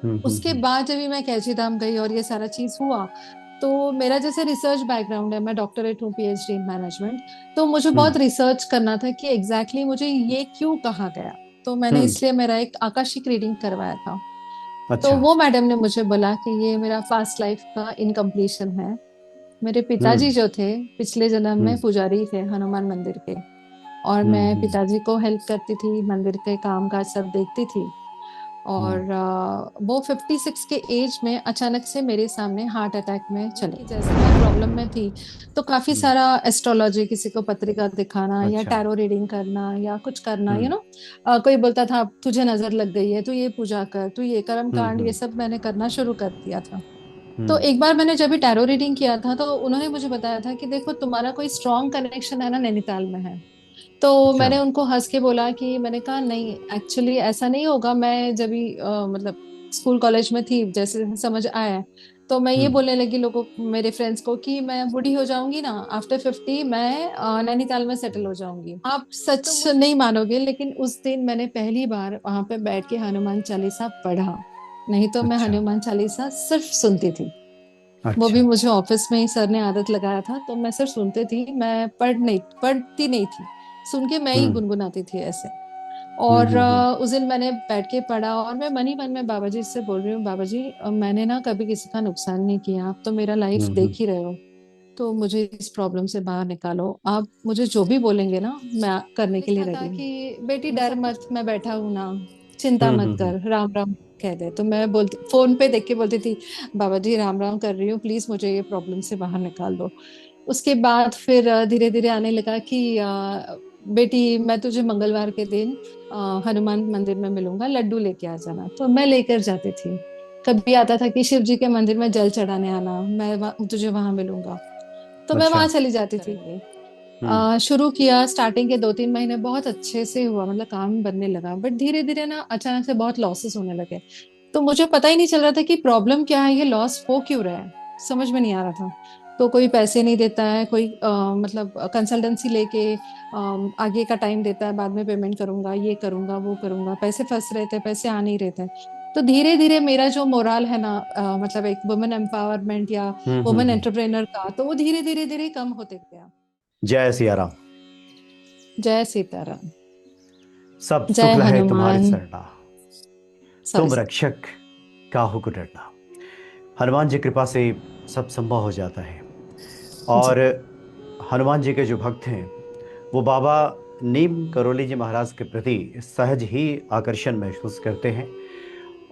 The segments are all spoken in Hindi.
उसके हम्म। बाद जब भी मैं कैंची धाम गई और ये सारा चीज हुआ, तो मेरा जैसे रिसर्च बैकग्राउंड है, मैं डॉक्टरेट हूँ, पीएचडी इन मैनेजमेंट। तो मुझे हम्म। बहुत रिसर्च करना था कि एग्जैक्टली exactly मुझे ये क्यों कहा गया। तो मैंने हम्म। इसलिए मेरा एक आकाशिक रीडिंग करवाया था। तो अच्छा। वो मैडम ने मुझे बोला कि ये मेरा फास्ट लाइफ का इनकम्प्लीशन है। मेरे पिताजी हम्म। जो थे, पिछले जन्म में हम्म। पुजारी थे हनुमान मंदिर के। और मैं हम्म। पिताजी को हेल्प करती थी, मंदिर के काम काज सब देखती थी। हम्म। और वो 56 के एज में अचानक से मेरे सामने हार्ट अटैक में चले। कि जैसे मैं प्रॉब्लम में थी, तो काफी हम्म। सारा एस्ट्रोलॉजी, किसी को पत्रिका दिखाना या अच्छा। टैरो रीडिंग करना या कुछ करना, हम्म। कोई बोलता था तुझे नजर लग गई है, तू ये पूजा कर, तू ये कर्म कांड, ये हम्म। सब मैंने करना शुरू कर दिया था। तो हम्म। एक बार मैंने जब भी टैरो रीडिंग किया था, तो उन्होंने मुझे बताया था कि देखो तुम्हारा कोई स्ट्रॉन्ग कनेक्शन है ना नैनीताल में है। तो अच्छा। मैंने उनको हंस के बोला कि मैंने कहा नहीं, एक्चुअली ऐसा नहीं होगा। मैं जब भी मतलब स्कूल कॉलेज में थी, जैसे समझ आया है, तो मैं ये हम्म। बोलने लगी लोगों, मेरे फ्रेंड्स को, कि मैं बूढ़ी हो जाऊंगी ना, आफ्टर 50 मैं नैनीताल में सेटल हो जाऊंगी। आप सच नहीं मानोगे, लेकिन उस दिन मैंने पहली बार वहां पे बैठ के हनुमान चालीसा पढ़ा। नहीं तो मैं अच्छा। हनुमान चालीसा सिर्फ सुनती थी। वो भी अच्छा। मुझे ऑफिस में ही सर ने आदत लगाया था, तो मैं सिर्फ सुनती थी, मैं पढ़ती नहीं थी। सुन के मैं ही हम्म। गुनगुनाती थी ऐसे। हम्म। और हम्म। उस दिन मैंने बैठ के पढ़ा, और मैं मन ही मन में बाबा जी से बोल रही हूँ, बाबा जी मैंने ना कभी किसी का नुकसान नहीं किया, आप तो मेरा लाइफ हम्म। देख ही रहे हो। तो मुझे इस प्रॉब्लम से बाहर निकालो, आप मुझे जो भी बोलेंगे ना, मैं करने के लिए रेडी हूँ। कि बेटी डर मत, मैं बैठा हूं ना, चिंता हम्म। मत कर, राम राम कह दे। तो मैं बोलती, फोन पे देख के बोलती थी, बाबा जी राम राम कर रही हूँ, प्लीज मुझे ये प्रॉब्लम से बाहर निकाल दो। उसके बाद फिर धीरे धीरे आने लगा कि बेटी मैं तुझे मंगलवार के दिन हनुमान मंदिर में मिलूंगा, लड्डू लेके आ जाना। तो मैं लेकर जाती थी। कभी आता था कि शिव जी के मंदिर में जल चढ़ाने आना, मैं तुझे वहां मिलूंगा। तो मैं अच्छा। वहां चली जाती थी। हम्म। शुरू किया, स्टार्टिंग के 2-3 महीने बहुत अच्छे से हुआ, मतलब काम बनने लगा। बट धीरे धीरे ना अचानक से बहुत लॉसेस होने लगे। तो मुझे पता ही नहीं चल रहा था कि प्रॉब्लम क्या है, ये लॉस हो क्यों रहा है, समझ में नहीं आ रहा था। तो कोई पैसे नहीं देता है, कोई मतलब कंसल्टेंसी लेके आगे का टाइम देता है, बाद में पेमेंट करूंगा, ये करूंगा, वो करूंगा, पैसे फंस रहे थे, पैसे आ नहीं रहे थे। तो धीरे धीरे मेरा जो मोराल है ना, मतलब एक वुमेन एम्पावरमेंट या वुमेन हम्म। एंटरप्रेनर का, तो वो धीरे धीरे धीरे कम होते गया। जय सिया राम। जय सीताराम। सब जय सुख लहे तुम्हारे हनुमान। सरना, सॉरी तुम सर। रक्षक काहू को डरना। हनुमान जी कृपा से सब संभव हो जाता है। जी। और हनुमान जी के जो भक्त हैं वो बाबा नीम करोली जी महाराज के प्रति सहज ही आकर्षण महसूस करते हैं।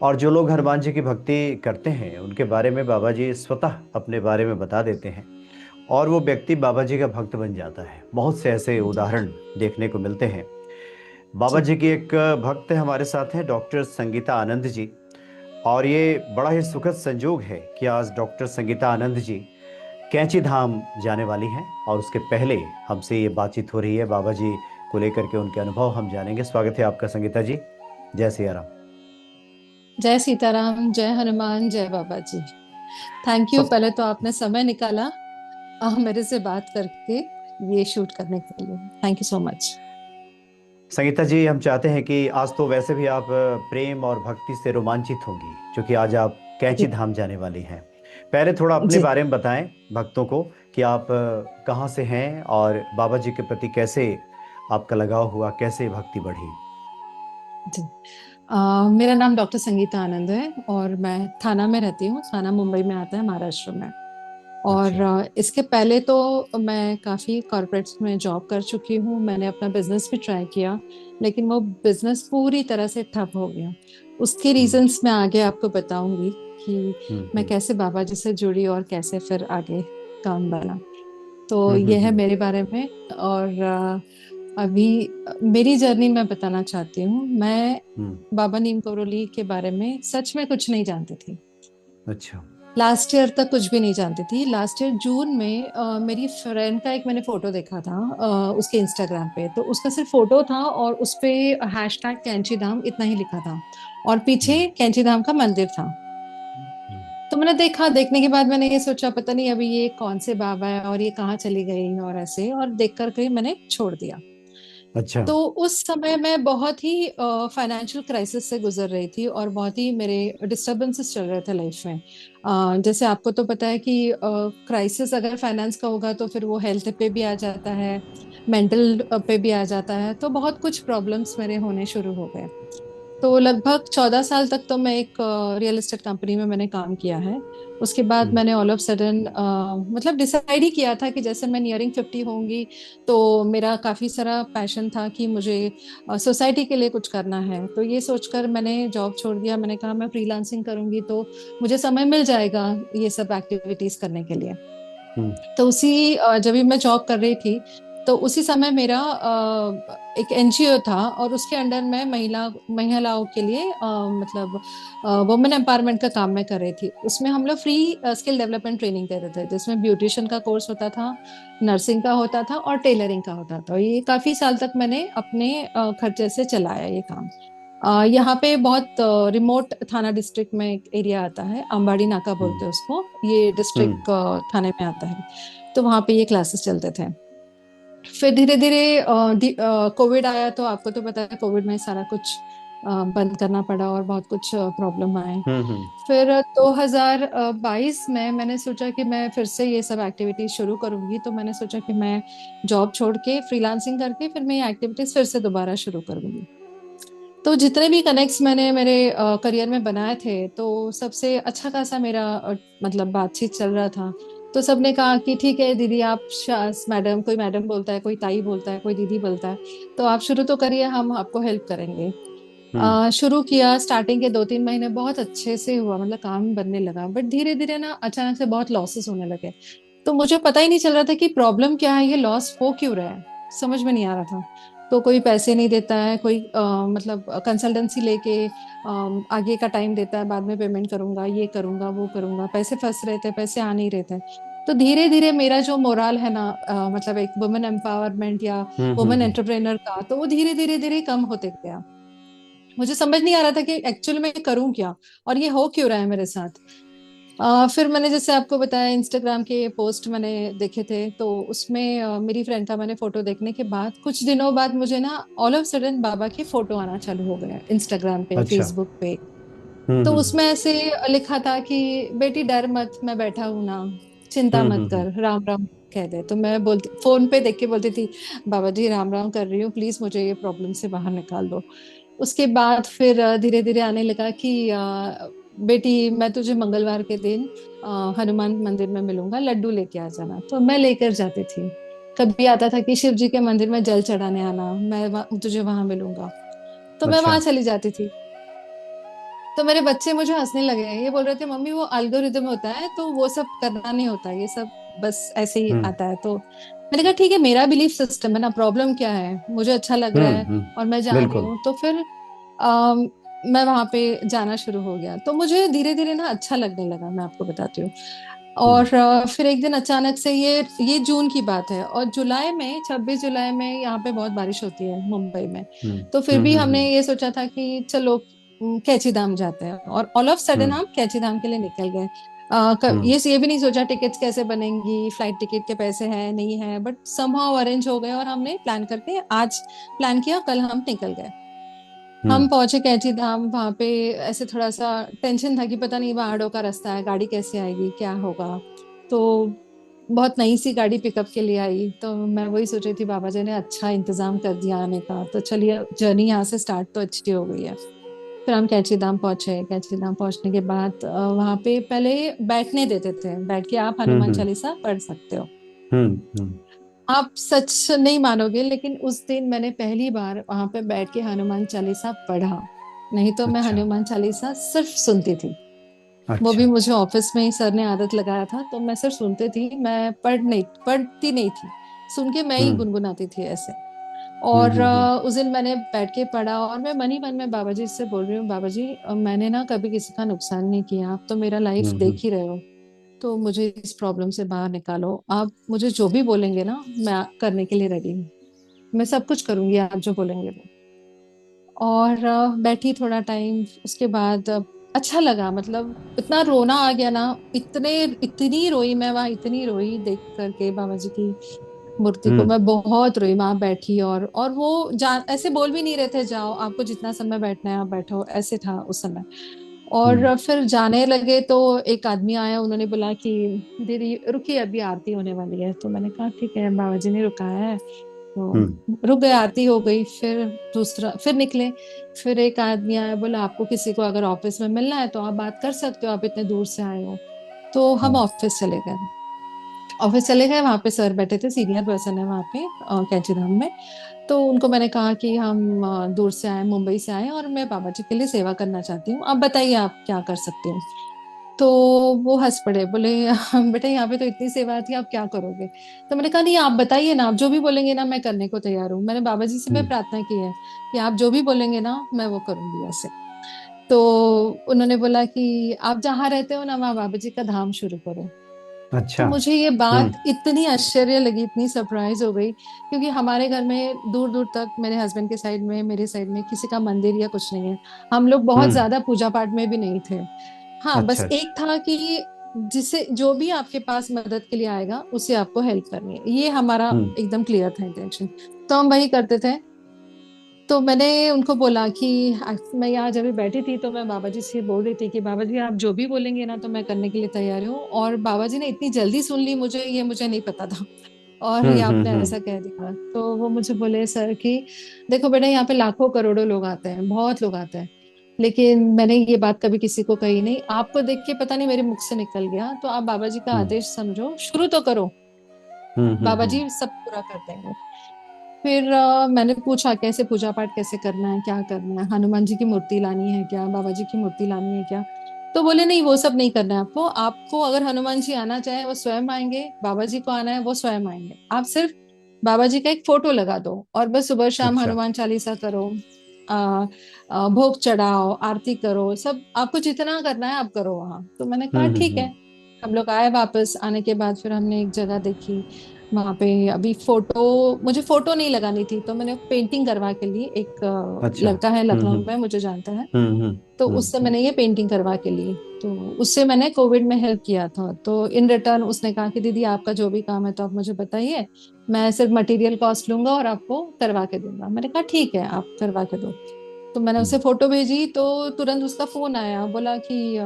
और जो लोग हनुमान जी की भक्ति करते हैं उनके बारे में बाबा जी स्वतः अपने बारे में बता देते हैं, और वो व्यक्ति बाबा जी का भक्त बन जाता है। बहुत से ऐसे जी। उदाहरण देखने को मिलते हैं। बाबा जी। जी की एक भक्त हमारे साथ हैं, डॉक्टर संगीता आनंद जी। और ये बड़ा ही सुखद संयोग है कि आज डॉक्टर संगीता आनंद जी कैंची धाम जाने वाली हैं, और उसके पहले हमसे ये बातचीत हो रही है। बाबा जी को लेकर के उनके अनुभव हम जानेंगे। स्वागत है आपका संगीता जी। जय सिया राम। जय सीताराम, जय हनुमान, जय बाबा जी। थैंक यू, सब पहले तो आपने समय निकाला मेरे से बात करके, ये शूट करने के लिए thank you so much. Sangeeta ji, हम चाहते हैं कि आज तो वैसे भी आप प्रेम और भक्ति से रोमांचित होंगी, क्योंकि आज आप कैंची जी। धाम जाने वाली हैं। पहले थोड़ा अपने जी। बारे में बताएं भक्तों को कि आप कहाँ से हैं और बाबा जी के प्रति कैसे आपका लगाव हुआ, कैसे भक्ति बढ़ी। जी। मेरा नाम डॉक्टर संगीता आनंद है, और मैं थाना में रहती हूँ। थाना मुंबई में आता है, महाराष्ट्र में। और अच्छा। इसके पहले तो मैं काफी कॉर्पोरेट्स में जॉब कर चुकी हूँ। मैंने अपना बिजनेस भी ट्राई किया, लेकिन वो बिजनेस पूरी तरह से ठप हो गया। उसके हम्म। रीजंस मैं आगे आपको बताऊंगी कि मैं हम्म। कैसे बाबा जी से जुड़ी और कैसे फिर आगे काम बना। तो हम्म। ये है मेरे बारे में। और अभी मेरी जर्नी मैं बताना चाहती हूँ। मैं हम्म। बाबा नीम करोली के बारे में सच में कुछ नहीं जानती थी। अच्छा। लास्ट ईयर तक कुछ भी नहीं जानती थी। लास्ट ईयर जून में मेरी फ्रेंड का एक मैंने फोटो देखा था उसके इंस्टाग्राम पे। तो उसका सिर्फ फोटो था, और उस पे हैशटैग कैंची धाम इतना ही लिखा था, और हम्म। पीछे कैंची धाम का मंदिर था। हम्म। तो मैंने देखा, देखने के बाद मैंने ये सोचा पता नहीं अभी ये कौन से बाबा है और ये कहाँ चली गई, और ऐसे, और देख कर के मैंने छोड़ दिया। अच्छा। तो उस समय मैं बहुत ही फाइनेंशियल क्राइसिस से गुजर रही थी और बहुत ही मेरे डिस्टरबेंसेस चल रहे थे लाइफ में। जैसे आपको तो पता है कि क्राइसिस अगर फाइनेंस का होगा तो फिर वो हेल्थ पे भी आ जाता है, मेंटल पे भी आ जाता है, तो बहुत कुछ प्रॉब्लम्स मेरे होने शुरू हो गए। तो लगभग 14 साल तक तो मैं एक रियल एस्टेट कंपनी में मैंने काम किया है। उसके बाद हम्म। मैंने ऑल ऑफ सडन मतलब डिसाइड ही किया था कि जैसे मैं नियरिंग 50 होंगी, तो मेरा काफी सारा पैशन था कि मुझे सोसाइटी के लिए कुछ करना है। तो ये सोचकर मैंने जॉब छोड़ दिया। मैंने कहा मैं फ्रीलांसिंग करूंगी तो मुझे समय मिल जाएगा ये सब एक्टिविटीज करने के लिए। हम्म। तो उसी जब भी मैं जॉब कर रही थी, तो उसी समय मेरा एक एनजीओ था और उसके अंडर में महिलाओं के लिए मतलब वुमेन एम्पावरमेंट का काम मैं कर रही थी। उसमें हम लोग फ्री स्किल डेवलपमेंट ट्रेनिंग दे रहे थे, जिसमें ब्यूटिशियन का कोर्स होता था, नर्सिंग का होता था और टेलरिंग का होता था। ये काफी साल तक मैंने अपने खर्चे से चलाया ये काम। यहाँ पे बहुत रिमोट थाना डिस्ट्रिक्ट में एक एरिया आता है, अंबाड़ी नाका हम्म। बोलते हैं उसको, ये हम्म। डिस्ट्रिक्ट थाने में आता है। तो वहाँ पे ये क्लासेस चलते थे। फिर धीरे धीरे कोविड आया, तो आपको तो पता है कोविड में सारा कुछ बंद करना पड़ा और बहुत कुछ प्रॉब्लम आए। हम्म। हम्म। फिर 2022 में मैंने सोचा कि मैं फिर से ये सब एक्टिविटीज शुरू करूंगी। तो मैंने सोचा कि मैं जॉब छोड़ के फ्रीलांसिंग करके फिर मैं ये एक्टिविटीज फिर से दोबारा शुरू करूंगी। तो जितने भी कनेक्ट्स मैंने मेरे करियर में बनाए थे, तो सबसे अच्छा खासा मेरा मतलब बातचीत चल रहा था। तो सबने कहा कि ठीक है दीदी, आप मैडम, कोई मैडम बोलता है, कोई ताई बोलता है, कोई दीदी बोलता है, तो आप शुरू तो करिए, हम आपको हेल्प करेंगे। हम्म। शुरू किया। स्टार्टिंग के 2-3 महीने बहुत अच्छे से हुआ, मतलब काम बनने लगा। बट धीरे धीरे ना अचानक से बहुत लॉसेस होने लगे। तो मुझे पता ही नहीं चल रहा था कि प्रॉब्लम क्या है, ये लॉस हो क्यों रहा है, समझ में नहीं आ रहा था। तो कोई पैसे नहीं देता है, कोई मतलब कंसल्टेंसी लेके आगे का टाइम देता है, बाद में पेमेंट करूंगा, ये करूंगा, वो करूंगा, पैसे फंस रहे थे, पैसे आ नहीं रहे थे। तो धीरे धीरे मेरा जो मोराल है ना, मतलब एक वुमेन एम्पावरमेंट या हम्म। वुमेन हम्म। एंटरप्रेनर का, तो वो धीरे धीरे धीरे कम होते गया। मुझे समझ नहीं आ रहा था कि एक्चुअल में करूं क्या और ये हो क्यों रहा है मेरे साथ। फिर मैंने जैसे आपको बताया, इंस्टाग्राम के पोस्ट मैंने देखे थे, तो उसमें मेरी फ्रेंड का मैंने फोटो देखने के बाद कुछ दिनों बाद मुझे ना ऑल ऑफ सडन बाबा के फोटो आना चालू हो गए इंस्टाग्राम पे, अच्छा। फेसबुक पे। हम्म। तो हम्म। उसमें ऐसे लिखा था कि बेटी डर मत, मैं बैठा हूं ना, चिंता हम्म। मत हम्म। कर, राम राम कह दे। तो मैं बोलती, फोन पे देख के बोलती थी, बाबा जी राम राम कर रही हूँ, प्लीज मुझे ये प्रॉब्लम से बाहर निकाल दो। उसके बाद फिर धीरे धीरे आने लगा कि बेटी मैं तुझे मंगलवार के दिन हनुमान मंदिर में मिलूंगा, लड्डू लेके आ जाना। तो मैं लेकर जाती थी। कभी आता था कि शिव जी के मंदिर में जल चढ़ाने आना, मैं तुझे वहां मिलूंगा। तो मैं अच्छा। वहां चली जाती थी। तो मेरे बच्चे मुझे हंसने लगे, ये बोल रहे थे मम्मी वो एल्गोरिदम होता है, तो वो सब करना नहीं होता, ये सब बस ऐसे ही हम्म। आता है। तो मैंने कहा ठीक है, मेरा बिलीफ सिस्टम है ना, प्रॉब्लम क्या है, मुझे अच्छा लग रहा है हम्म। और मैं जा रही बिल्कुल। हूँ। तो फिर अम, मैं वहां पे जाना शुरू हो गया। तो मुझे धीरे धीरे ना अच्छा लगने लगा, मैं आपको बताती हूँ। हम्म। और फिर एक दिन अचानक से, ये जून की बात है, और जुलाई में 26 जुलाई में यहाँ पे बहुत बारिश होती है मुंबई में। हम्म। तो फिर हम्म। भी हमने हम्म। ये सोचा था कि चलो कैची धाम जाते हैं, और ऑल ऑफ सडन हम्म। हम कैची धाम के लिए निकल गए। हम्म। ये भी नहीं सोचा टिकट्स कैसे बनेंगी, फ्लाइट टिकट के पैसे हैं नहीं है, बट समहाउ अरेंज हो गए और हमने प्लान करके आज प्लान किया, कल हम निकल गए। हम हम्म। पहुंचे कैंची धाम। वहां पे ऐसे थोड़ा सा टेंशन था कि पता नहीं पहाड़ों का रास्ता है, गाड़ी कैसे आएगी, क्या होगा। तो बहुत नई सी गाड़ी पिकअप के लिए आई, तो मैं वही सोच रही थी बाबा जी ने अच्छा इंतजाम कर दिया आने का, तो चलिए जर्नी यहाँ से स्टार्ट तो अच्छी हो गई है। फिर हम कैंची धाम पहुंचे। कैंची धाम पहुंचने के बाद वहां पे पहले बैठने देते थे, बैठ के आप हम्म। हनुमान हम्म। चालीसा पढ़ सकते हो। हम्म। हम्म। आप सच नहीं मानोगे, लेकिन उस दिन मैंने पहली बार वहां पे बैठ के हनुमान चालीसा पढ़ा। नहीं तो मैं अच्छा। हनुमान चालीसा सिर्फ सुनती थी। वो भी अच्छा। मुझे ऑफिस में ही सर ने आदत लगाया था, तो मैं सिर्फ सुनती थी, मैं पढ़ती नहीं थी। सुन के मैं ही हम्म। गुनगुनाती थी ऐसे। हम्म। और हम्म। उस दिन मैंने बैठ के पढ़ा, और मैं मन ही मन में बाबा जी से बोल रही हूँ, बाबा जी मैंने ना कभी किसी का नुकसान नहीं किया, आप तो मेरा लाइफ हम्म। देख ही रहे हो। तो मुझे इस प्रॉब्लम से बाहर निकालो, आप मुझे जो भी बोलेंगे ना, मैं करने के लिए रेडी हूँ। मैं सब कुछ करूंगी आप जो बोलेंगे वो। और बैठी थोड़ा टाइम, उसके बाद अच्छा लगा, मतलब इतना रोना आ गया ना, इतनी रोई मैं वहां, इतनी रोई देख करके बाबा जी की मूर्ति को। हम्म। मैं बहुत रोई वहां बैठी, और वो जान ऐसे बोल भी नहीं रहे थे जाओ, आपको जितना समय बैठना है आप बैठो, ऐसे था उस समय। हम्म। और फिर जाने लगे तो एक आदमी आया, उन्होंने बोला कि दीदी रुकिए अभी आरती होने वाली है। तो मैंने कहा ठीक है, बाबा जी ने रुकाया है तो हम्म। रुक गए। आरती हो गई, फिर दूसरा फिर निकले। फिर एक आदमी आया, बोला आपको किसी को अगर ऑफिस में मिलना है तो आप बात कर सकते हो, आप इतने दूर से आए हो। तो हम हम्म। ऑफिस चले गए। ऑफिस चले गए, वहां पे सर बैठे थे, सीनियर पर्सन है वहां पे कैंचीधाम में। तो उनको मैंने कहा कि हम दूर से आए, मुंबई से आए, और मैं बाबा जी के लिए सेवा करना चाहती हूँ, आप बताइए आप क्या कर सकती हूँ। तो वो हंस पड़े, बोले बेटा यहाँ पे तो इतनी सेवा थी, आप क्या करोगे। तो मैंने कहा नहीं आप बताइए ना, आप जो भी बोलेंगे ना मैं करने को तैयार हूँ। मैंने बाबा जी से मैं हम्म। प्रार्थना की है कि आप जो भी बोलेंगे ना मैं वो करूंगी ऐसे। तो उन्होंने बोला कि आप जहाँ रहते हो ना वहाँ बाबा जी का धाम शुरू करो। तो अच्छा। मुझे ये बात हम्म। इतनी आश्चर्य लगी, इतनी सरप्राइज हो गई, क्योंकि हमारे घर में दूर दूर तक, मेरे हस्बैंड के साइड में, मेरे साइड में किसी का मंदिर या कुछ नहीं है। हम लोग बहुत हम्म। ज्यादा पूजा पाठ में भी नहीं थे। हाँ, अच्छा बस अच्छा। एक था कि जिसे जो भी आपके पास मदद के लिए आएगा उसे आपको हेल्प करनी है, ये हमारा हम्म। एकदम क्लियर था इंटेंशन। तो हम वही करते थे। तो मैंने उनको बोला कि मैं यहाँ जब भी बैठी थी तो मैं बाबा जी से बोल रही थी कि बाबा जी आप जो भी बोलेंगे ना तो मैं करने के लिए तैयार हूँ। और बाबा जी ने इतनी जल्दी सुन ली मुझे, ये मुझे नहीं पता था। और ये आपने हम्म। ऐसा कह दिया, तो वो मुझे बोले सर कि देखो बेटा यहाँ पे लाखों करोड़ों लोग आते हैं, बहुत लोग आते हैं, लेकिन मैंने ये बात कभी किसी को कही नहीं, आपको देख के पता नहीं मेरे मुख से निकल गया, तो आप बाबा जी का हम्म। आदेश समझो, शुरू तो करो, बाबा हम्म। जी सब पूरा कर देंगे। फिर मैंने पूछा कैसे पूजा पाठ कैसे करना है, क्या करना है, हनुमान जी की मूर्ति लानी है क्या, बाबा जी की मूर्ति लानी है क्या। तो बोले नहीं वो सब नहीं करना है आपको, आपको अगर हनुमान जी आना चाहे वो स्वयं आएंगे, बाबा जी को आना है वो स्वयं आएंगे, आप सिर्फ बाबा जी का एक फोटो लगा दो और बस सुबह शाम अच्छा। हनुमान चालीसा करो, आ, भोग चढ़ाओ, आरती करो, सब आपको जितना करना है आप करो वहां। तो मैंने कहा ठीक हम्म। है। हम लोग आए, वापस आने के बाद फिर हमने एक जगह देखी, वहां पे अभी फोटो, मुझे फोटो नहीं लगानी थी तो मैंने पेंटिंग करवा के लिए, एक अच्छा। लड़का है हम्म। लखनऊ में मुझे जानता है, हम्म। तो उससे हम्म। मैंने ये पेंटिंग करवा के ली। तो उससे मैंने कोविड में हेल्प किया था, तो इन रिटर्न उसने कहा कि दीदी आपका जो भी काम है तो आप मुझे बताइए, मैं सिर्फ मटेरियल कॉस्ट लूंगा और आपको करवा के दूंगा। मैंने कहा ठीक है आप करवा के दो। तो मैंने उसे हम्म। फोटो भेजी तो तुरंत उसका फोन आया, बोला कि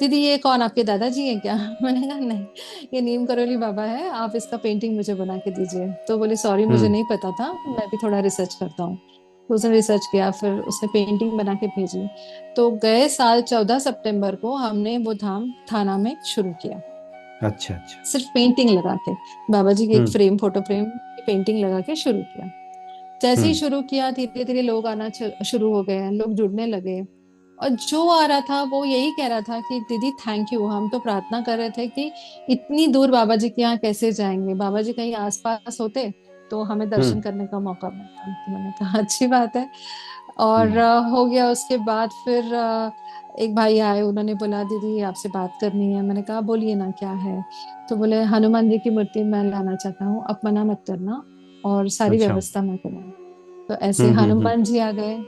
दीदी ये कौन, आपके दादाजी हैं क्या। मैंने कहा नहीं, ये नीम करोली बाबा है, आप इसका पेंटिंग मुझे बना के दीजिए। तो बोले सॉरी मुझे हम्म। नहीं पता था, मैं भी थोड़ा रिसर्च करता हूँ। तो उसने रिसर्च किया, फिर उसने पेंटिंग बना के भेजी। तो गए साल 14 सितंबर को हमने वो धाम थाना में शुरू किया, अच्छा अच्छा। सिर्फ पेंटिंग लगा के, बाबा जी की एक हम्म। फ्रेम, फोटो फ्रेम की पेंटिंग लगा के शुरू किया। जैसे ही हम्म। शुरू किया धीरे धीरे लोग आना शुरू हो गए, लोग जुड़ने लगे। और जो आ रहा था वो यही कह रहा था कि दीदी थैंक यू, हम तो प्रार्थना कर रहे थे कि इतनी दूर बाबा जी के यहाँ कैसे जाएंगे, बाबा जी कहीं आसपास होते तो हमें दर्शन हम्म। करने का मौका मिलता। तो मैंने कहा अच्छी बात है। और हम्म। हो गया। उसके बाद फिर एक भाई आए, उन्होंने बोला दीदी आपसे बात करनी है। मैंने कहा बोलिए ना क्या है। तो बोले हनुमान जी की मूर्ति मैं लाना चाहता हूँ, आप मना मत करना और सारी अच्छा। व्यवस्था मैं करूँगा। तो ऐसे हम्म। हनुमान जी आ गए।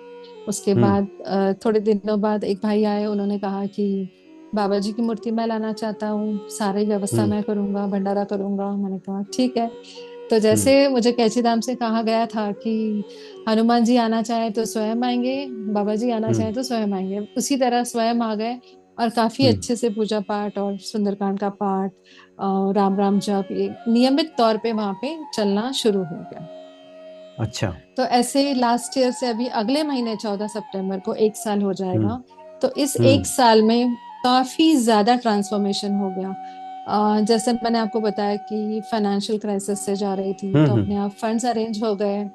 उसके हम्म। बाद थोड़े दिनों बाद एक भाई आए, उन्होंने कहा कि बाबा जी की मूर्ति मैं लाना चाहता हूँ, सारी व्यवस्था हम्म। मैं करूंगा, भंडारा करूंगा। मैंने कहा ठीक है। तो हम्म। जैसे मुझे कैची धाम से कहा गया था कि हनुमान जी आना चाहे तो स्वयं आएंगे, बाबा जी आना हम्म। चाहे तो स्वयं आएंगे, उसी तरह स्वयं आ गए। और काफी हम्म। अच्छे से पूजा पाठ और सुंदरकांड का पाठ, राम राम जप, ये नियमित तौर पे वहां पे चलना शुरू हो गया। अच्छा। तो ऐसे लास्ट ईयर से अभी अगले महीने 14 सितंबर को 1 साल हो हम्म। जाएगा। तो इस हम्म। 1 साल में काफी ज्यादा ट्रांसफॉर्मेशन हो गया। जैसे मैंने आपको बताया कि फाइनेंशियल क्राइसिस से जा रही थी, तो हम्म। अपने आप फंड्स अरेंज हो गए।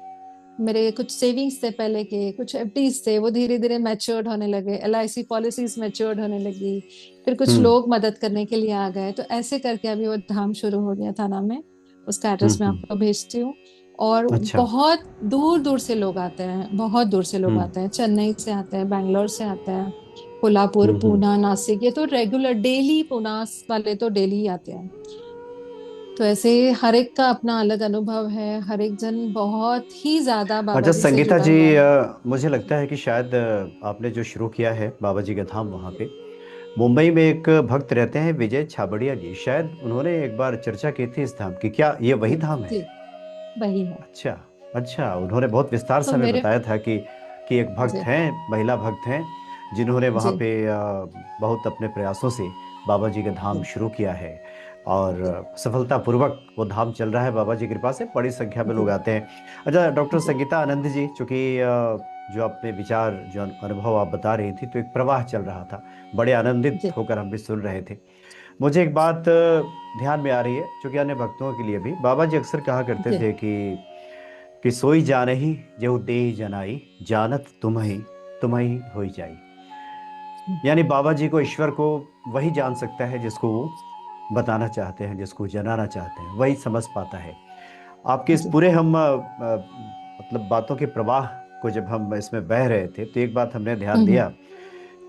मेरे कुछ सेविंग्स थे पहले के, कुछ एफडीज थे, वो धीरे धीरे मैच्योर्ड होने लगे, एलआईसी पॉलिसीज मैच्योर्ड होने लगी। फिर कुछ हम्म। लोग मदद करने के लिए आ गए, तो ऐसे करके अभी वो धाम शुरू हो गया थाना में। उसका एड्रेस मैं हम्म। आपको भेजती हूँ। और अच्छा। बहुत दूर दूर से लोग आते हैं, बहुत दूर से लोग हम्म। आते हैं, चेन्नई से आते हैं, बैंगलोर से आते हैं, कोल्हापुर, हम्म। पूना, नासिक, ये तो रेगुलर डेली, पुनास वाले तो डेली ही आते हैं। तो ऐसे हर एक का अपना अलग अनुभव है, हर एक जन बहुत ही ज्यादा बाबा अच्छा जी से संगीता जुड़ा जी, हुआ है। मुझे लगता है कि शायद आपने जो शुरू किया है बाबा जी का धाम वहाँ पे मुंबई में एक भक्त रहते हैं विजय छाबड़िया जी, शायद उन्होंने एक बार चर्चा की थी इस धाम की, क्या ये वही धाम है? जी वही है। अच्छा। अच्छा, उन्होंने बहुत विस्तार तो से हमें मेरे बताया था कि एक भक्त जी हैं, महिला भक्त हैं, जिन्होंने वहाँ जी पे बहुत अपने प्रयासों से बाबा जी का धाम जी शुरू किया है। और जी सफलतापूर्वक वो धाम चल रहा है बाबा जी की कृपा से, बड़ी संख्या में लोग जी आते हैं। अच्छा डॉक्टर जी संगीता आनंद जी, चूंकि जो अपने विचार, जो अनुभव आप बता रही थी, तो एक प्रवाह चल रहा था, बड़े आनंदित जी होकर हम भी सुन रहे थे। मुझे एक बात ध्यान में आ रही है, क्योंकि अन्य भक्तों के लिए भी बाबा जी अक्सर कहा करते जी थे कि सोई जाने जेहु देहि जनाई, जानत तुम ही होई जाई। यानी बाबा जी को, ईश्वर को वही जान सकता है जिसको वो बताना चाहते हैं, जिसको जनाना चाहते हैं, वही समझ पाता है। आपके इस जी पूरे हम मतलब बातों के प्रवाह को जब हम इसमें बह रहे थे, तो एक बात हमने ध्यान हम्म दिया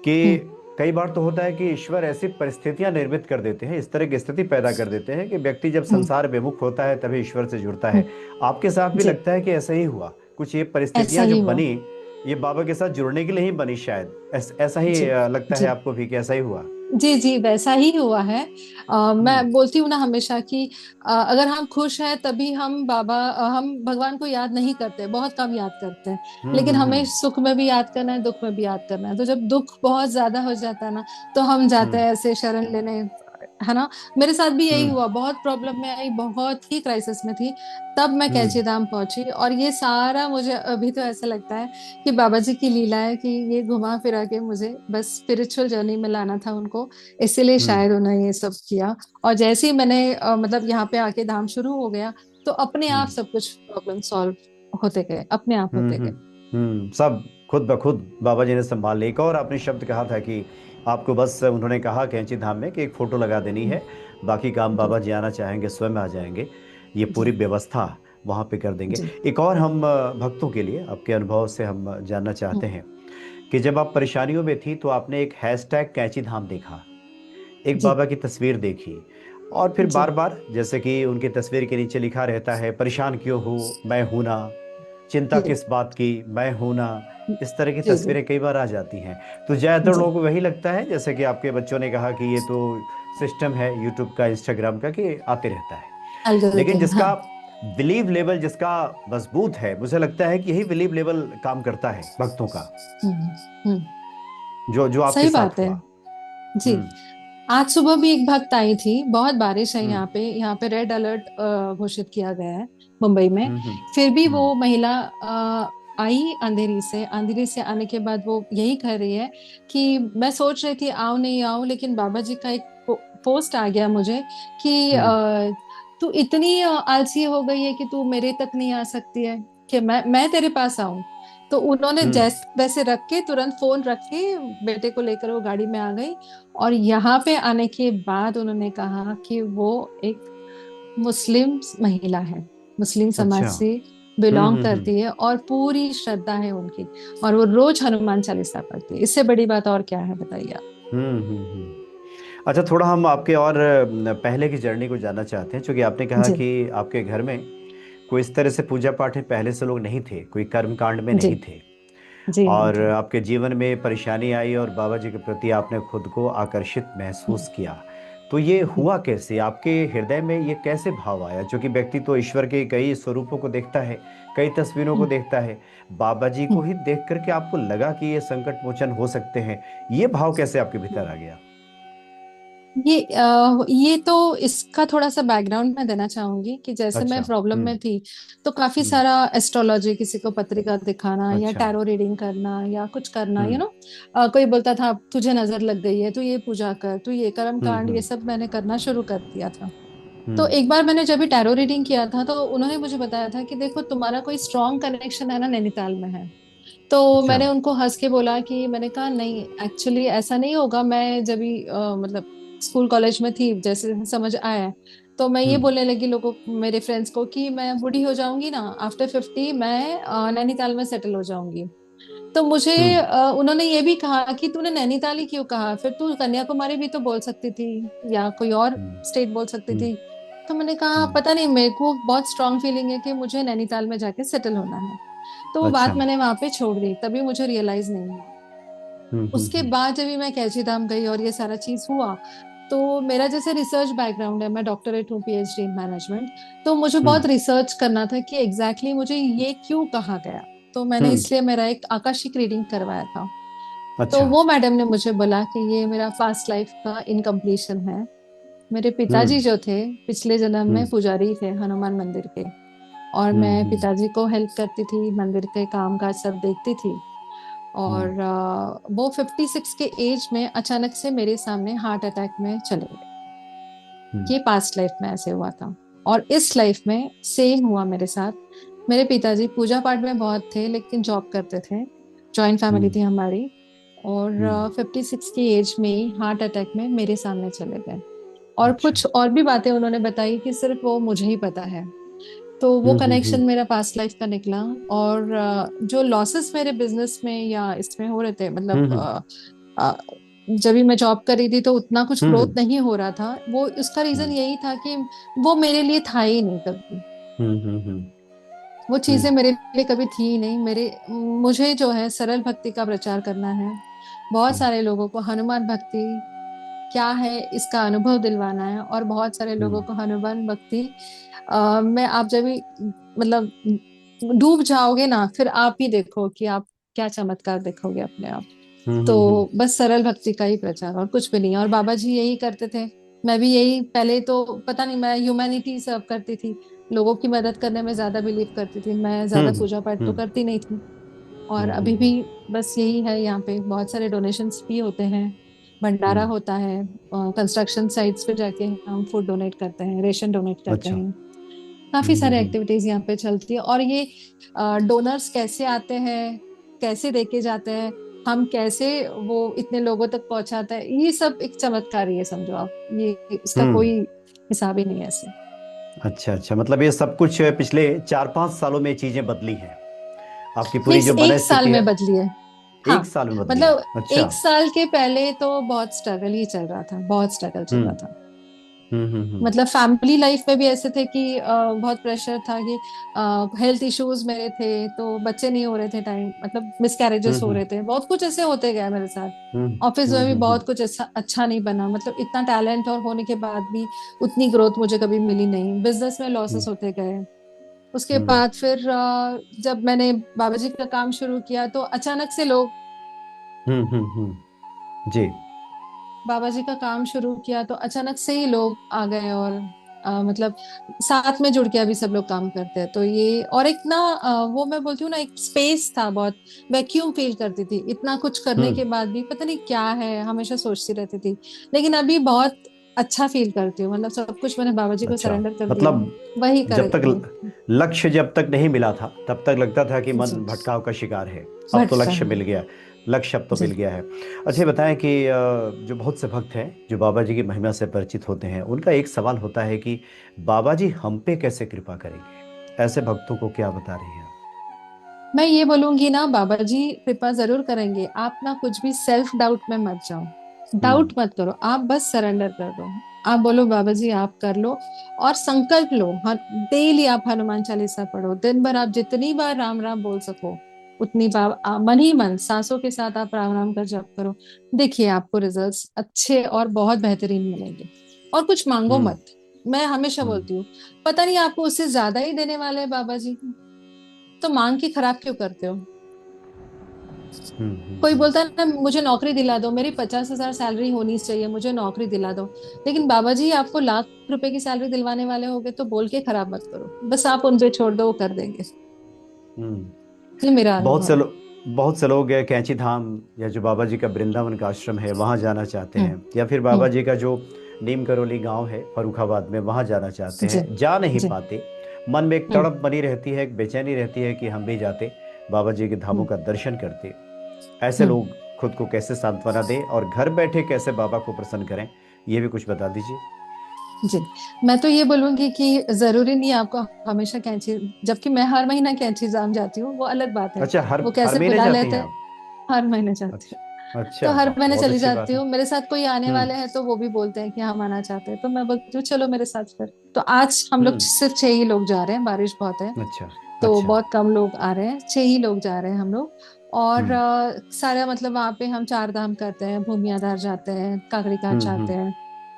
कि हम्म कई बार तो होता है कि ईश्वर ऐसी परिस्थितियां निर्मित कर देते हैं, इस तरह की स्थिति पैदा कर देते हैं कि व्यक्ति जब हम्म संसार विमुख होता है तभी ईश्वर से जुड़ता है। हम्म, आपके साथ भी जी लगता है कि ऐसा ही हुआ? कुछ ये ऐसा परिस्थितियां जो ही हुआ। बनी, ये बाबा के साथ जुड़ने के लिए ही बनी शायद, ऐसा ही जी लगता है जी आपको भी कि ऐसा ही हुआ? जी जी वैसा ही हुआ है। हम्म मैं बोलती हूँ ना हमेशा कि अगर हम खुश हैं तभी हम भगवान को याद नहीं करते, बहुत कम याद करते हैं। लेकिन हमें हम्म। सुख में भी याद करना है, दुख में भी याद करना है। तो जब दुख बहुत ज्यादा हो जाता है ना, तो हम जाते हम्म हैं ऐसे शरण लेने, है ना। मेरे साथ भी यही हम्म हुआ, बहुत प्रॉब्लम में आई, बहुत ही क्राइसिस में थी, तब मैं हम्म कैची धाम पहुंची। और ये सारा मुझे अभी तो ऐसा लगता है कि बाबा जी की लीला है कि ये घुमा फिरा के मुझे बस स्पिरिचुअल जर्नी में लाना था उनको, इसीलिए हम्म शायद उन्होंने ये सब किया। और जैसे ही मैंने मतलब यहाँ पे आके धाम शुरू हो गया, तो अपने आप हम्म सब कुछ प्रॉब्लम सॉल्व होते गए, अपने आप होते गए। सब खुद ब खुद बाबा जी ने संभाल लिया। एक और आपने शब्द कहा था कि आपको बस उन्होंने कहा कैंची धाम में कि एक फोटो लगा देनी हम्म, है, बाकी काम जी बाबा जी आना चाहेंगे स्वयं आ जाएंगे, ये जी पूरी व्यवस्था वहाँ पे कर देंगे। जी एक और हम भक्तों के लिए आपके अनुभव से हम जानना चाहते हम्म, हैं कि जब आप परेशानियों में थी तो आपने एक हैशटैग कैंची धाम देखा, एक जी बाबा की तस्वीर देखी, और फिर जी बार बार जैसे कि उनकी तस्वीर के नीचे लिखा रहता है, परेशान क्यों हो, मैं हूं ना, चिंता जी किस बात की, मैं हूं ना। इस तरह की जी जी तस्वीरें कई बार आ जाती हैं। तो ज़्यादातर जी लोगों को वही लगता है, जैसे कि आपके बच्चों ने कहा कि ये तो सिस्टम है यूट्यूब का, इंस्टाग्राम का, कि आते रहता है। लेकिन एल्गोरिथम, हाँ। जिसका बिलीव लेवल जिसका मजबूत है, मुझे लगता है कि यही बिलीव लेवल काम करता है भक्तों का, हम्म हम्म जो जो आपके सही साथ बात है। हुआ। जी, हम्म आज सुबह भी एक भक्त आई थी, बहुत बारिश है हम्म यहाँ पे रेड अलर्ट घोषित किया गया है मुंबई में। हम्म फिर भी हम्म वो महिला आई अंधेरी से आने के बाद वो यही कह रही है कि मैं सोच रही थी आऊं नहीं आऊं, लेकिन बाबा जी का एक पोस्ट आ गया मुझे कि हम्म तू इतनी आलसी हो गई है कि तू मेरे तक नहीं आ सकती है, कि मैं तेरे पास आऊं। तो उन्होंने हम्म जैसे वैसे रख के, तुरंत फोन रख के बेटे को लेकर वो गाड़ी में आ गई। और यहाँ पे आने के बाद उन्होंने कहा कि वो एक मुस्लिम महिला है, मुस्लिम समाज अच्छा। से बिलोंग हम्म। करती है, और पूरी श्रद्धा है उनकी, और वो रोज हनुमान चालीसा पढ़ती है। इससे बड़ी बात और क्या है, बताइए आप। अच्छा, थोड़ा हम आपके और पहले की जर्नी को जानना चाहते हैं, क्योंकि आपने कहा जी कि आपके घर में कोई इस तरह से पूजा पाठ में पहले से लोग नहीं थे, कोई कर्म कांड में जी नहीं थे, जी हाँ और जी। आपके जीवन में परेशानी आई और बाबा जी के प्रति आपने खुद को आकर्षित हम्म, महसूस किया। तो ये हम्म, हुआ कैसे, आपके हृदय में ये कैसे भाव आया? क्योंकि व्यक्ति तो ईश्वर के कई स्वरूपों को देखता है, कई तस्वीरों को हम्म, देखता है, बाबा जी को हम्म। ही देख करके आपको लगा कि ये संकट मोचन हो सकते हैं, ये भाव कैसे आपके भीतर आ गया? ये तो इसका थोड़ा सा बैकग्राउंड मैं देना चाहूंगी कि जैसे अच्छा। मैं प्रॉब्लम हम्म में थी, तो काफी हम्म सारा एस्ट्रोलॉजी, किसी को पत्रिका दिखाना या अच्छा। टैरो रीडिंग करना या कुछ करना, हम्म कोई बोलता था तुझे नजर लग गई है, तू ये पूजा कर, तू ये कर्म कांड, ये हम्म सब मैंने करना शुरू कर दिया था। तो हम्म एक बार मैंने जब भी टैरो रीडिंग किया था, तो उन्होंने मुझे बताया था कि देखो तुम्हारा कोई स्ट्रॉन्ग कनेक्शन है ना नैनीताल में है। तो अच्छा। मैंने उनको हंस के बोला कि मैंने कहा नहीं, एक्चुअली ऐसा नहीं होगा। मैं जब भी मतलब स्कूल कॉलेज में थी, जैसे समझ आया, तो मैं ये हम्म बोलने लगी लोगों, मेरे फ्रेंड्स को, कि मैं बूढ़ी हो जाऊंगी ना, आफ्टर 50 मैं नैनीताल में सेटल हो जाऊंगी। तो मुझे हम्म उन्होंने ये भी कहा कि तूने नैनीताल ही क्यों कहा, फिर तू कन्याकुमारी भी तो बोल सकती थी, या कोई और हम्म स्टेट बोल सकती हम्म थी। तो मैंने कहा हम्म पता नहीं, मेरे को बहुत स्ट्रांग फीलिंग है कि मुझे नैनीताल में जाके सेटल होना है। तो वो अच्छा। बात मैंने वहां पे छोड़ दी, तभी मुझे रियलाइज नहीं हुआ। उसके हम्म। बाद जब भी मैं कैची धाम गई और ये सारा चीज हुआ, तो मेरा जैसे रिसर्च बैकग्राउंड है, मैं डॉक्टरेट हूँ, पीएचडी इन मैनेजमेंट। तो मुझे बहुत हम्म। रिसर्च करना था कि एग्जैक्टली मुझे ये क्यों कहा गया। तो मैंने हम्म। इसलिए मेरा एक आकाशिक रीडिंग करवाया था। तो अच्छा। वो मैडम ने मुझे बोला कि ये मेरा पास्ट लाइफ का इनकम्प्लीशन है। मेरे पिताजी हम्म। जो थे पिछले जन्म में हम्म। पुजारी थे हनुमान मंदिर के। और मैं हम्म। पिताजी को हेल्प करती थी, मंदिर के काम काज सब देखती थी। हम्म। और वो 56 के एज में अचानक से मेरे सामने हार्ट अटैक में चले गए। हम्म। ये पास्ट लाइफ में ऐसे हुआ था। और इस लाइफ में सेम हुआ मेरे साथ। मेरे पिताजी पूजा पाठ में बहुत थे लेकिन जॉब करते थे। जॉइंट फैमिली हम्म। थी हमारी। हम्म। और 56 की एज में ही हार्ट अटैक में मेरे सामने चले गए। और अच्छा। कुछ और भी बातें उन्होंने बताई कि सिर्फ वो मुझे ही पता है। तो वो कनेक्शन मेरा पास्ट लाइफ का निकला। और जो लॉसेस मेरे बिजनेस में या इसमें हो रहे थे, मतलब हम्म। अ, जब भी मैं जॉब कर रही थी तो उतना कुछ हम्म। ग्रोथ नहीं हो रहा था। वो उसका रीजन हम्म। यही था कि वो मेरे लिए था ही नहीं कभी। हम्म। हम्म। वो हम्म। चीजें मेरे लिए कभी थी ही नहीं। मुझे जो है सरल भक्ति का प्रचार करना है। बहुत हम्म। सारे लोगों को हनुमान भक्ति क्या है इसका अनुभव दिलवाना है। और बहुत सारे लोगों हम्म। को हनुमान भक्ति में आप जब भी मतलब डूब जाओगे ना, फिर आप ही देखो कि आप क्या चमत्कार देखोगे अपने आप। हम्म। तो हम्म। बस सरल भक्ति का ही प्रचार और कुछ भी नहीं है। और बाबा जी यही करते थे। मैं भी यही पहले तो पता नहीं, मैं ह्यूमैनिटी सर्व करती थी। लोगों की मदद करने में ज्यादा बिलीव करती थी, मैं ज्यादा हम्म। पूजा पाठ तो हम्म। करती नहीं थी। और हम्म। अभी भी बस यही है। यहाँ पे बहुत सारे डोनेशंस भी होते हैं, भंडारा हम्म। होता है, कंस्ट्रक्शन साइट्स पे जाके हम फूड डोनेट करते हैं, रेशन डोनेट करते अच्छा। हैं। काफी हम्म। सारे हम्म। एक्टिविटीज यहाँ पे चलती है। और ये डोनर्स कैसे आते हैं, कैसे देके जाते हैं, हम कैसे वो इतने लोगों तक पहुंचाते हैं, ये सब एक चमत्कार ही है समझो आप। ये इसका हम्म। कोई हिसाब ही नहीं है ऐसे। अच्छा अच्छा, मतलब ये सब कुछ पिछले 4-5 सालों में चीजें बदली हैं। आपकी ये पूरी जो एक साल मनस्थिति है में बदली है। हाँ, एक साल में बदली है। मतलब अच्छा। एक साल के पहले तो बहुत स्ट्रगल ही चल रहा था, बहुत स्ट्रगल चल रहा हम्म। था। हम्म। हम्म। मतलब फैमिली लाइफ में भी ऐसे थे कि बहुत प्रेशर था कि हेल्थ इश्यूज मेरे थे, तो बच्चे नहीं हो रहे थे टाइम, मतलब हम्म। मिसकैरेजेस हो हम्म। रहे थे, बहुत कुछ ऐसे होते गए मेरे साथ। हम्म। ऑफिस हम्म। में भी हम्म। बहुत कुछ ऐसा अच्छा नहीं बना, मतलब इतना टैलेंट और होने के बाद भी उतनी ग्रोथ मुझे कभी मिली नहीं, बिजनेस में हम्म। लॉसेस होते गए। उसके हम्म। बाद फिर जब मैंने बाबा जी का काम शुरू किया तो अचानक से लोग, हम्म। जी। बाबा जी का काम शुरू किया तो अचानक से ही लोग आ गए। और मतलब साथ में जुड़ के अभी सब लोग काम करते हैं। तो ये और एक ना वो मैं बोलती हूँ ना, एक स्पेस था, बहुत वैक्यूम फील करती थी इतना कुछ करने हम्म। के बाद भी, पता नहीं क्या है, हमेशा सोचती रहती थी। लेकिन अभी बहुत अच्छा फील करती हूँ, मतलब सब कुछ मैंने बाबा जी को अच्छा, सरेंडर कर दिया है, मतलब वही जब तक करेंगे। लक्ष्य जब तक नहीं मिला था तब तक लगता था कि जी, मन भटकाव का शिकार है। अब तो भटका लक्ष्य है। मिल गया। लक्ष्य अब तो जी। मिल गया है। अच्छा, ये बताएं कि जो बहुत से भक्त हैं जो बाबा जी की महिमा से परिचित होते हैं, उनका एक सवाल होता है कि बाबा जी हम पे कैसे कृपा करेंगे। ऐसे भक्तों को क्या बता रही हैं आप? मैं ये बोलूंगी ना, बाबा जी कृपा जरूर करेंगे, आप ना कुछ भी सेल्फ डाउट में मत जाओ। हम्म। डाउट मत करो, आप बस सरेंडर कर दो। आप बोलो बाबा जी आप कर लो। और संकल्प लो, हर डेली आप हनुमान चालीसा पढ़ो, दिन भर आप जितनी बार राम राम बोल सको उतनी बार मन ही मन सांसों के साथ आप राम राम का जप करो। देखिए आपको रिजल्ट्स अच्छे और बहुत बेहतरीन मिलेंगे। और कुछ मांगो हम्म। मत। मैं हमेशा हम्म। बोलती हूँ, पता नहीं आपको उससे ज्यादा ही देने वाले हैं बाबा जी, तो मांग के खराब क्यों करते हो। हम्म। कोई बोलता है ना मुझे नौकरी दिला दो, मेरी 50,000 सैलरी होनी चाहिए, मुझे नौकरी दिला दो। लेकिन बाबा जी आपको लाख रुपए की सैलरी दिलवाने वाले होगे तो बोल के खराब मत करो, बस आप उन पे छोड़ दो, वो कर देंगे। हम्म। ये मेरा बहुत अनुभव से है। लोग बहुत से लोग कैंची धाम या जो बाबा जी का वृंदावन का आश्रम है वहाँ जाना चाहते हम्म। हैं, या फिर हम्म। बाबा जी का जो नीम करौली गांव है फरुखाबाद में वहाँ जाना चाहते जी। हैं, जा नहीं जी। पाते। मन में एक हम्म। तड़प बनी रहती है, एक बेचैनी रहती है कि हम भी जाते, बाबा जी के धामों हम्म। का दर्शन करते। ऐसे हम्म। लोग खुद को कैसे सांत्वना दें और घर बैठे कैसे बाबा को प्रसन्न करें, ये भी कुछ बता दीजिए। जी, मैं तो ये बोलूंगी कि जरूरी नहीं है आपको हमेशा कैंची, जबकि मैं हर महीना कैंची जाम जाती हूँ, वो अलग बात है। अच्छा, हर वो हर कैसे महीने बुला जाती लेते हैं हैं। आप? हर महीने जाती हूँ। अच्छा तो अच्छा, हर वाह, महीने बहुत चली अच्छी बात जाती है। हूँ, मेरे साथ कोई आने हम्म। वाले हैं तो वो भी बोलते हैं कि हम आना चाहते हैं, तो मैं बोलती हूँ चलो मेरे साथ फिर। तो आज हम लोग हम्म। सिर्फ 6 ही लोग जा रहे हैं, बारिश बहुत है अच्छा तो अच्छा। बहुत कम लोग आ रहे हैं, 6 ही लोग जा रहे हैं हम लोग। और हम्म। सारा मतलब वहाँ पे हम 4 धाम करते हैं, भूमियाधार जाते हैं, काकड़ी घाट हम्म। जाते हम्म। हैं,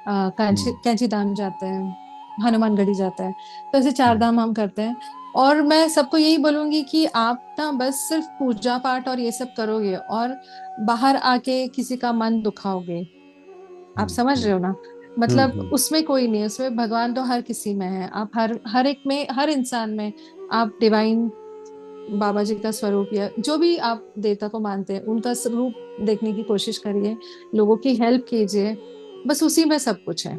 कैंची हम्म कैंची धाम जाते हैं, हनुमानगढ़ी जाते हैं। तो ऐसे चार हम्म धाम हम करते हैं। और मैं सबको यही बोलूंगी कि आप ना बस सिर्फ पूजा पाठ और ये सब करोगे और बाहर आके किसी का मन दुखाओगे, आप हम्म समझ हम्म रहे हो ना? हम्म मतलब हम्म उसमें कोई नहीं है, उसमें भगवान तो हर किसी में है। आप हर हर एक में, हर इंसान में आप डिवाइन बाबा जी का स्वरूप या जो भी आप देवता को मानते हैं उनका स्वरूप देखने की कोशिश करिए, लोगों की हेल्प कीजिए। बस उसी में सब कुछ है।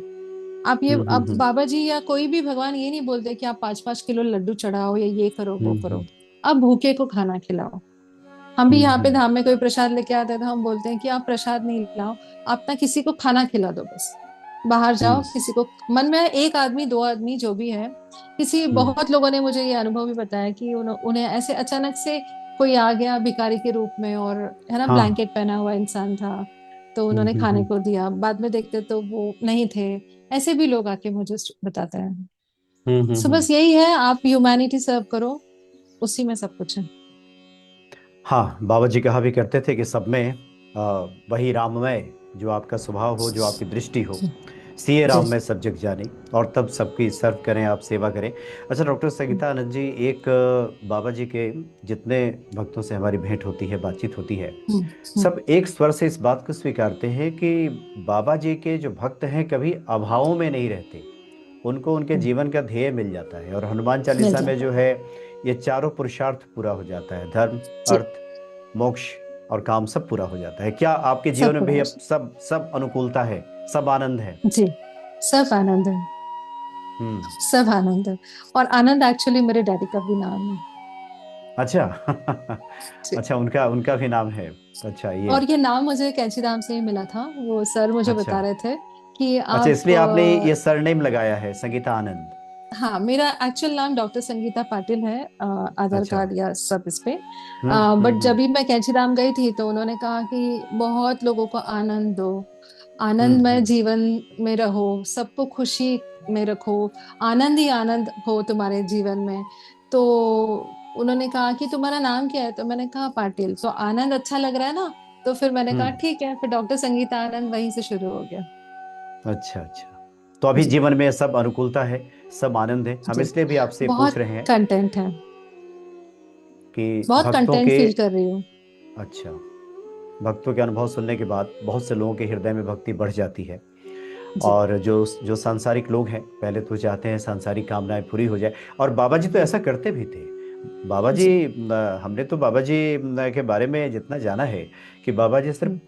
आप ये, अब हम्म बाबा जी या कोई भी भगवान ये नहीं बोलते कि आप 5-5 किलो लड्डू चढ़ाओ या ये करो वो करो। हम्म आप भूखे को खाना खिलाओ। हम भी यहाँ पे हम्म धाम में कोई प्रसाद लेके आते हैं तो हम बोलते हैं कि आप प्रसाद नहीं लाओ, आप ना किसी को खाना खिला दो बस। बाहर जाओ, हम्म किसी को मन में एक आदमी दो आदमी जो भी है, किसी, हम्म बहुत लोगों ने मुझे ये अनुभव भी बताया कि उन्हें ऐसे अचानक से कोई आ गया भिखारी के रूप में, और है ना, हाँ ब्लैंकेट पहना हुआ इंसान था, तो उन्होंने खाने हम्म। को दिया, बाद में देखते तो वो नहीं थे। ऐसे भी लोग आके मुझे बताते हैं। सो हम्म। बस यही है, आप ह्यूमैनिटी सर्व करो, उसी में सब कुछ है। हाँ, बाबा जी कहा भी करते थे कि सब में वही राममय जो आपका स्वभाव हो, जो आपकी दृष्टि हो, सिए जी। राम में सब जग जाने, और तब सबकी सर्व करें, आप सेवा करें। अच्छा डॉक्टर संगीता आनंद जी, एक बाबा जी के जितने भक्तों से हमारी भेंट होती है, बातचीत होती है, हम्म। हम्म। सब एक स्वर से इस बात को स्वीकारते हैं कि बाबा जी के जो भक्त हैं कभी अभावों में नहीं रहते, उनको उनके हम्म। जीवन का ध्येय मिल जाता है। और हनुमान मिल चालीसा में जाता जो है ये चारों पुरुषार्थ पूरा हो जाता है, धर्म, जी। अर्थ, मोक्ष और काम सब पूरा हो जाता है। क्या आपके जीवन सब में पूरा भी हो अब सब सब अनुकूलता है, सब आनंद है? जी। सब आनंद है। हम्म। सब आनंद है। और आनंद एक्चुअली मेरे डैडी का भी नाम है। अच्छा जी। अच्छा, उनका उनका भी नाम है? अच्छा, ये। और ये नाम मुझे कैंची धाम से ही मिला था, वो सर मुझे अच्छा बता रहे थे कि अच्छा, आप इसलिए आपने ये सरनेम लगाया है संगीता आनंद? हाँ, मेरा एक्चुअल नाम डॉक्टर संगीता पाटिल है, आधार अच्छा। कार्ड या सब इस पे। बट जब भी मैं कैंची धाम गई थी तो उन्होंने कहा कि बहुत लोगों को आनंद दो, आनंदमय हम्म। जीवन में रहो, सबको खुशी में रखो, आनंद ही आनंद हो तुम्हारे जीवन में। तो उन्होंने कहा कि तुम्हारा नाम क्या है, तो मैंने कहा पाटिल, तो आनंद अच्छा लग रहा है ना, तो फिर मैंने कहा हम्म। ठीक है, फिर डॉक्टर संगीता आनंद वहीं से शुरू हो गया। अच्छा अच्छा, तो अभी जी। जीवन में सब अनुकूलता है, सब आनंद है। हम जी। इसलिए भी आपसे पूछ बहुत रहे हैं कंटेंट है, कि बहुत भक्तों कंटेंट के, फील कर रही हूँ। अच्छा, भक्तों के अनुभव सुनने के बाद बहुत से लोगों के हृदय में भक्ति बढ़ जाती है। जी। और जो जो सांसारिक लोग हैं पहले तो चाहते हैं सांसारिक कामनाएं पूरी हो जाए, और बाबा जी तो ऐसा करते भी थे। बाबा जी, जी। हमने तो बाबा जी के बारे में जितना जाना है कि बाबा जी सिर्फ हम्म।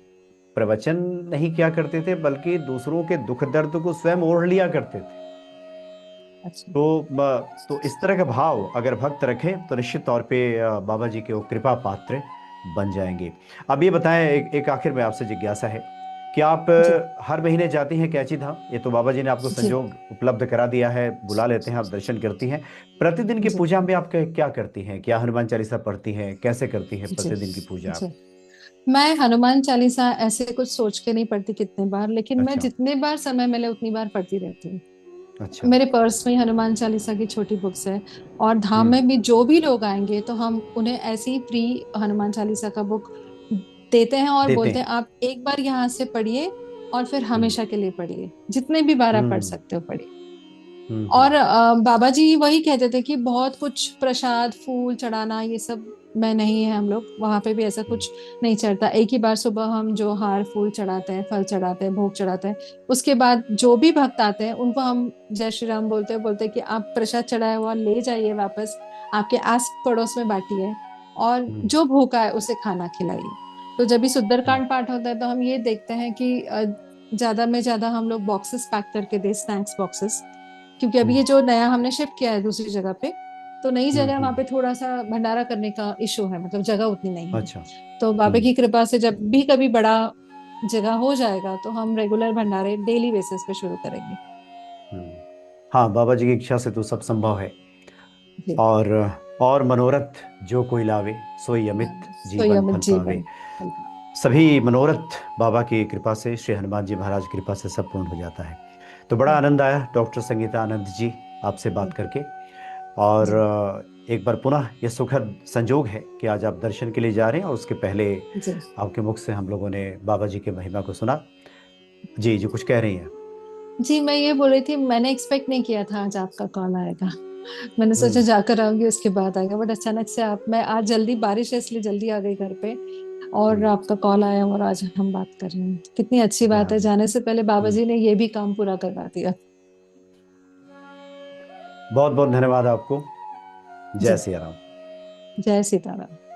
प्रवचन नहीं किया करते थे, बल्कि दूसरों के दुख दर्द को स्वयं ओढ़ लिया करते थे। अच्छा। तो इस तरह का भाव अगर भक्त रखें तो निश्चित तौर पे बाबा जी के वो कृपा पात्र बन जाएंगे। अब ये बताएं, एक आखिर में आपसे जिज्ञासा है कि आप जी। हर महीने जाती हैं कैंची धाम? ये तो बाबा जी ने आपको जी। संजोग उपलब्ध करा दिया है, बुला लेते हैं, आप दर्शन करती हैं। प्रतिदिन की जी। पूजा में आप क्या करती हैं? क्या हनुमान चालीसा पढ़ती हैं? कैसे करती हैं जी। प्रतिदिन की पूजा जी। आप? मैं हनुमान चालीसा ऐसे कुछ सोच के नहीं पढ़ती कितने बार, लेकिन मैं अच्छा जितने बार समय मिले उतनी बार पढ़ती रहती हूँ। अच्छा। मेरे पर्स में ही हनुमान चालीसा की छोटी बुक्स है। और धाम हम्म। में भी जो भी लोग आएंगे तो हम उन्हें ऐसे ही फ्री हनुमान चालीसा का बुक देते हैं और देते बोलते हैं। हैं आप एक बार यहाँ से पढ़िए और फिर हम्म हमेशा के लिए पढ़िए, जितने भी बार आप पढ़ हम्म सकते हो पढ़िए। हम्म। और बाबा जी वही कहते थे कि बहुत कुछ प्रसाद फूल चढ़ाना ये सब में नहीं है, हम लोग वहां पे भी ऐसा हम्म कुछ नहीं चढ़ता। एक ही बार सुबह हम जो हार फूल चढ़ाते हैं, फल चढ़ाते हैं, भोग चढ़ाते हैं, उसके बाद जो भी भक्त आते हैं उनको हम जय श्री राम बोलते हैं कि आप प्रसाद चढ़ाया हुआ ले जाइए वापस, आपके आस पड़ोस में बांटिए, और हम्म जो भूखा है उसे खाना खिलाइए। तो जब भी हम्म सुंदरकांड पाठ होता है तो हम ये देखते हैं कि ज्यादा में ज्यादा हम लोग बॉक्सेस पैक करके दे, स्नैक्स बॉक्सेस, क्योंकि अभी ये हम्म जो नया हमने शिफ्ट किया है दूसरी जगह पे, तो नई जगह वहां पे हम्म। थोड़ा सा भंडारा करने का इशू है, मतलब जगह उतनी नहीं है। अच्छा। तो बाबा हम्म की कृपा से जब भी कभी बड़ा जगह हो जाएगा तो हम रेगुलर भंडारे डेली बेसिस पे शुरू करेंगे। हम्म। हाँ, बाबा जी की इच्छा से तो सब संभव है। जी। और मनोरथ जो कोई लावे, सोई अमित जीवन सोयम फल पावे। जीवन। सभी मनोरथ बाबा की कृपा से, श्री हनुमान जी महाराज की कृपा से सब पूर्ण हो जाता है। तो बड़ा आनंद आया डॉक्टर संगीता आनंद जी आपसे बात करके। और जी। एक बार पुनः ये सुखद संजोग है कि आज आप दर्शन के लिए जा रहे हैं, और उसके पहले जी। आपके मुख से हम लोगों ने बाबा जी के महिमा को सुना। जी जी, कुछ कह रही हैं? जी मैं ये बोल रही थी, मैंने एक्सपेक्ट नहीं किया था आज आपका कॉल आएगा। मैंने सोचा हम्म। जाकर आऊंगी उसके बाद आएगा, बट अचानक से आप, मैं आज जल्दी, बारिश है इसलिए जल्दी आ गई घर पे, और हम्म। आपका कॉल आया और आज हम बात कर रहे हैं। कितनी अच्छी जी बात हाँ है, जी। जाने से पहले बाबा हम्म। जी ने ये भी काम पूरा करवा दिया। बहुत बहुत धन्यवाद आपको। जय जी, सिया राम। जय सीताराम।